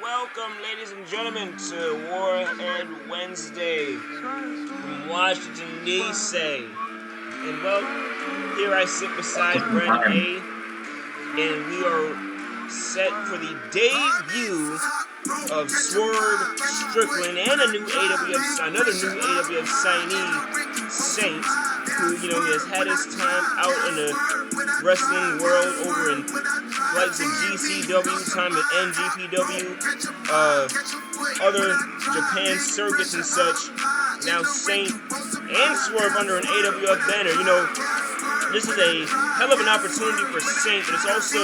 welcome, ladies and gentlemen, to Warhead Wednesday from Washington, D.C. And well, here I sit beside Brandon A. And we are set for the debut of Swerve, Strickland, and another new AWF signee, Saint, who, he has had his time out in the wrestling world over in flights of GCW, time at NGPW, other Japan circuits and such. Now Saint and Swerve under an AWF banner. This is a hell of an opportunity for Saint, but it's also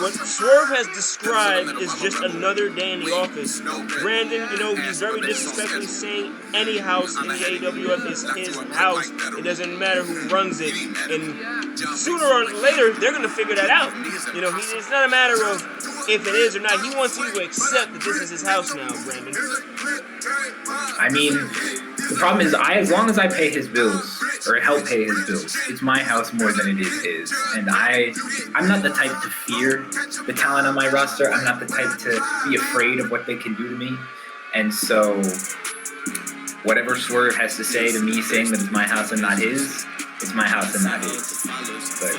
what Swerve has described is just another day in the office. Brandon, he's very disrespectfully saying any house in the AWF is his house. It doesn't matter who runs it. And sooner or later, they're going to figure that out. It's not a matter of if it is or not. He wants you to accept that this is his house now, Brandon. I mean, the problem is, as long as I pay his bills, or help pay his bills, it's my house more than it is his. And I'm not the type to fear the talent on my roster. I'm not the type to be afraid of what they can do to me. And so, whatever Swerve has to say to me saying that it's my house and not his, it's my house and not his. But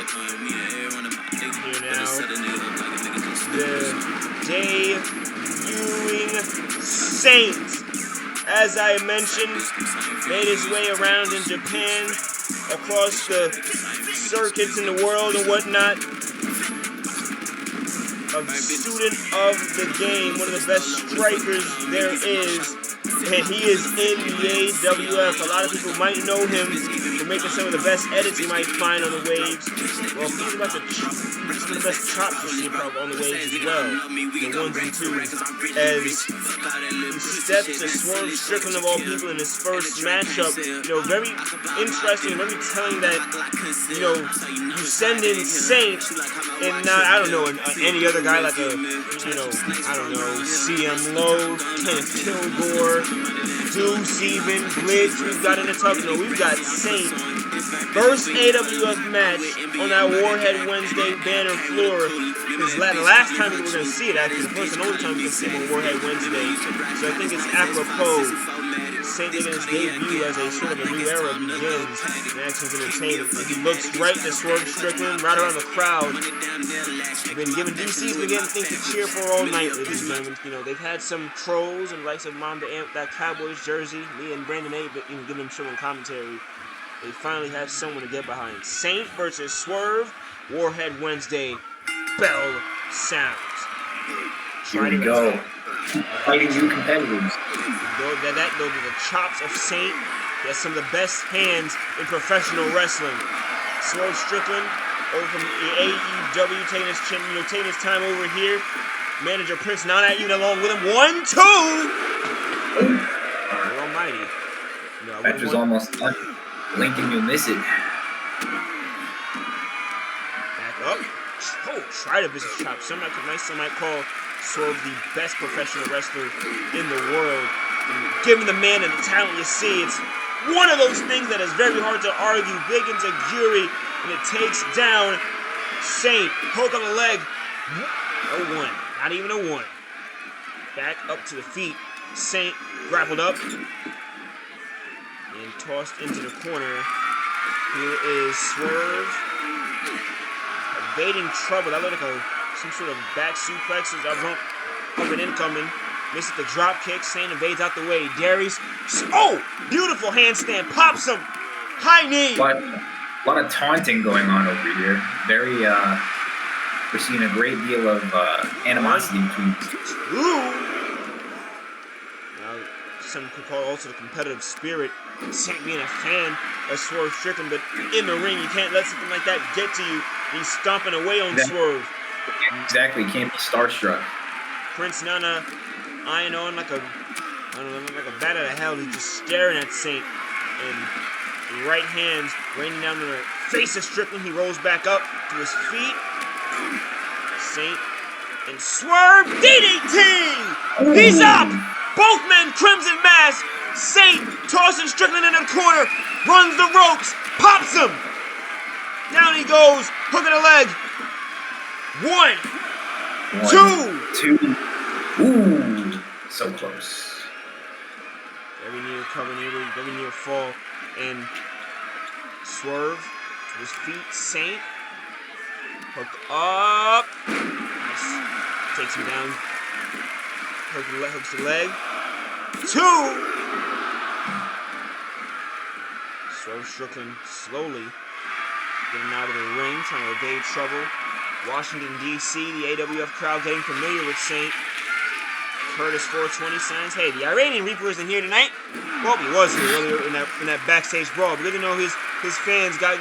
here now, the debuting Saint, as I mentioned, made his way around in Japan, across the circuits in the world and whatnot. A student of the game, one of the best strikers there is, and he is in the AWF. A lot of people might know him for making some of the best edits you might find on the waves. Well, he's about to some of the best chops you see probably on the waves as well. The ones and twos. As he steps to Swerve Strickland of all people in his first matchup. Very interesting, very telling that, you send in Saint and not, any other guy like CM Lowe, Kenneth Kilgore, Deuce even, Blitz, we've got in the tuck. We've got Saint. First AWF match on that Warhead Wednesday banner floor. Because the last time we were going to see it, actually, the first and only time we can see it on Warhead Wednesday. So I think it's apropos. Saint making his debut as a sort of a new era begins in Actions Entertainment. And he looks right to Swerve Strickland, right around the crowd. They've been giving DC's been getting things to cheer for all night, ladies and gentlemen. They've had some trolls and likes of Mom to Amp that Cowboys jersey. Me and Brandon A. Giving them some commentary. They finally have someone to get behind. Saint versus Swerve, Warhead Wednesday, bell sounds. Here we go. Fighting new competitors. Those are the chops of Saint. He has some of the best hands in professional wrestling. Swerve Strickland over from the AEW, taking his time over here. Manager Prince not at you along with him. 1, 2. Lord Almighty. Match was almost done. Lincoln, you'll miss it. Back up. Try to visit chop. Some might call Swerve the best professional wrestler in the world. And given the man and the talent you see, it's one of those things that is very hard to argue. Big into Guri, and it takes down Saint. Hook on the leg. A 1. Not even a 1. Back up to the feet. Saint grappled up and tossed into the corner. Here is Swerve. Evading trouble. That looked like some sort of back suplex. Up and incoming. Misses the drop kick. Saint evades out the way. Darius. Oh! Beautiful handstand. Pops him. High knee. A lot of taunting going on over here. We're seeing a great deal of animosity between two. Now, some could call also the competitive spirit. Saint being a fan of Swerve Strickland, but in the ring, you can't let something like that get to you. He's stomping away on Swerve. Exactly, can't be starstruck. Prince Nana eyeing on like a bat out of hell. He's just staring at Saint. And right hands raining down the face of Strickland. He rolls back up to his feet. Saint and Swerve DDT! He's up! Both men crimson mask. Saint tossing Strickland into the corner, runs the ropes, pops him. Down he goes, hook of the leg. 1, 2. Ooh, so close. Very near cover, very near fall. And Swerve to his feet. Saint. Hook up. Nice. Takes him down. Hooks the leg. 2. Swerve Strickland slowly getting out of the ring, trying to evade trouble. Washington, D.C., the AWF crowd getting familiar with Saint. Curtis 420 signs, hey, the Iranian Reaper isn't here tonight. Well, he was here earlier in that backstage brawl. But good to know his fans got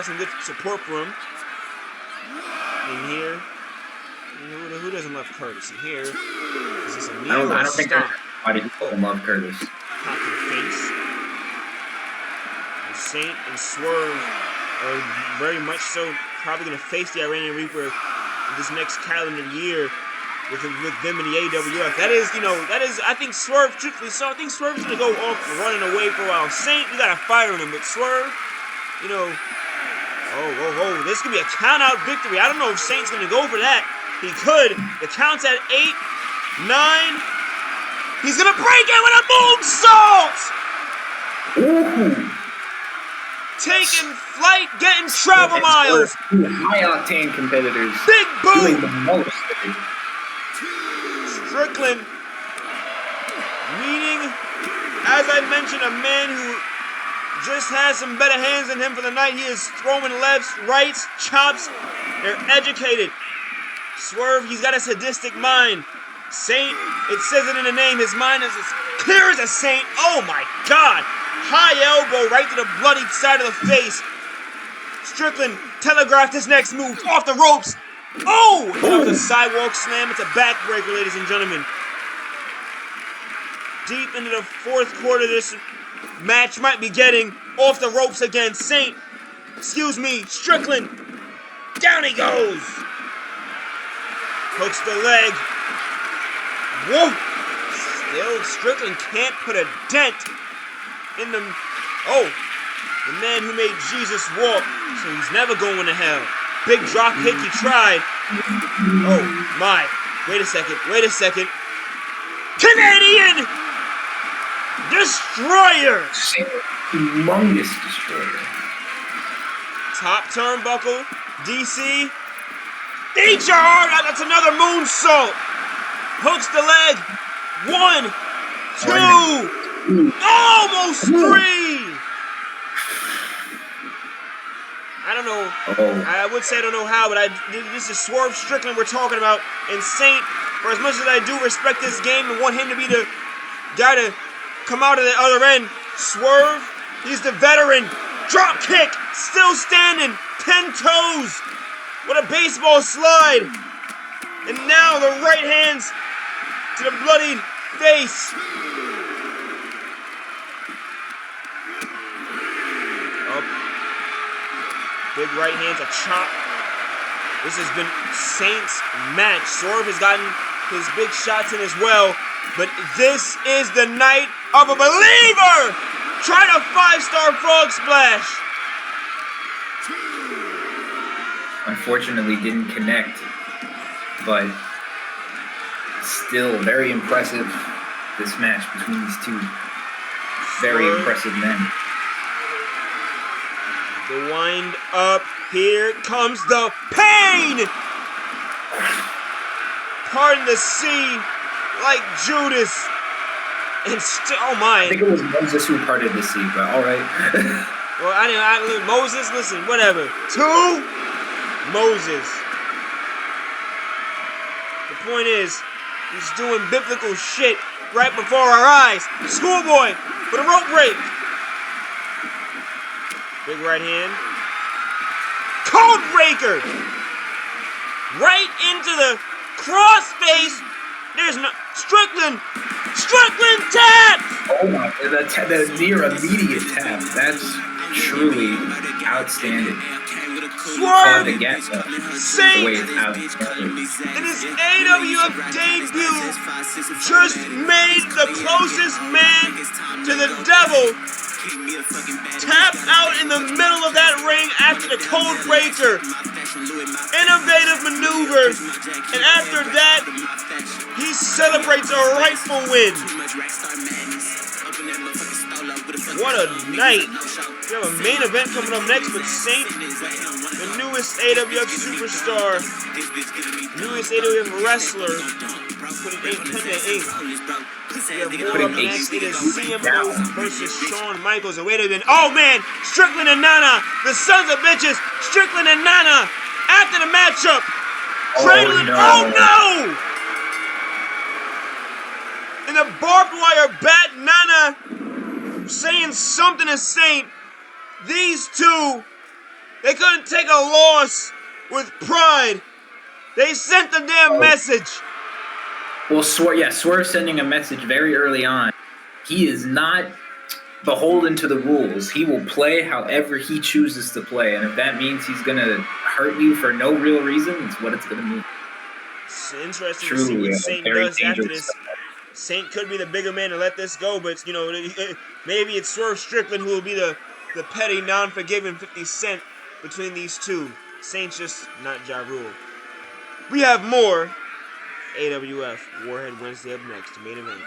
some good support for him. In here, who doesn't love Curtis? In here, is this a knee or a stomp? I don't love Curtis. Pop to the face. And Saint and Swerve are very much so probably going to face the Iranian Reaper this next calendar year with them in the AWF. That is, I think Swerve, truthfully, so I think Swerve's going to go off running away for a while. Saint, you got to fire him, but Swerve, this could be a count-out victory. I don't know if Saint's going to go for that. He could. The count's at 8, 9. He's going to break it with a moonsault! Ooh. Taking flight, getting travel miles. High-octane competitors. Big boom! Doing the most. Strickland meeting, as I mentioned, a man who just has some better hands than him for the night. He is throwing lefts, rights, chops. They're educated. Swerve, he's got a sadistic mind. Saint, it says it in the name. His mind is as clear as a saint. Oh my God. High elbow right to the bloody side of the face. Strickland telegraphed his next move off the ropes. Oh! That was a sidewalk slam. It's a backbreaker, ladies and gentlemen. Deep into the fourth quarter, this match might be getting off the ropes again. Strickland. Down he goes. Hooks the leg. Whoa! Still, Strickland can't put a dent in the... Oh! The man who made Jesus walk, so he's never going to hell. Big drop kick, he tried. Oh, my. Wait a second. Canadian Destroyer! Humongous destroyer. Top turnbuckle. DC. HR! That's another moonsault. Hooks the leg. 1, 2. Almost 3. I don't know. I would say I don't know how, but this is Swerve Strickland we're talking about. And Saint, for as much as I do respect this game and want him to be the guy to come out of the other end, Swerve, he's the veteran. Drop kick, still standing, 10 toes. What a baseball slide. And now the right hands to the bloodied face. Big right hands, a chop. This has been Saint's match. Swerve has gotten his big shots in as well. But this is the night of a believer! Trying a 5-star frog splash. Unfortunately, didn't connect. But still very impressive, this match between these two very impressive men. The wind up. Here comes the pain. Pardon the sea, like Judas. And oh my. I think it was Moses who parted the sea, but all right. Well, Moses. Listen, whatever. 2. Moses. The point is, he's doing biblical shit right before our eyes. Schoolboy with a rope break. Big right hand. Code breaker! Right into the crossface. There's no... Strickland tap! Oh my, the near immediate tap. That's truly outstanding. Swerve! Saint! In his AWF debut, just made the closest man to the devil Tapped out in the middle of that ring after the code breaker. Innovative maneuver. And after that, he celebrates a rightful win. What a night. We have a main event coming up next with Saint, the newest AWF superstar, newest AWF wrestler, putting 8 to 8. We have more up next. It is CMO versus Shawn Michaels. And wait a minute. Oh man, Strickland and Nana, the sons of bitches, Strickland and Nana, after the matchup, cradling. Oh no! In the barbed wire bat, Nana saying something to Saint. These two, they couldn't take a loss with pride. They sent the damn message. Well, Swerve sending a message very early on. He is not beholden to the rules. He will play however he chooses to play. And if that means he's going to hurt you for no real reason, it's what it's going to mean. It's interesting to see what Saint does after this. Saint could be the bigger man to let this go, but, you know, maybe it's Swerve Strickland who will be the petty, non-forgiving 50 Cent between these two. Saint's just not Ja Rule. We have more AWF Warhead Wednesday up next, main event.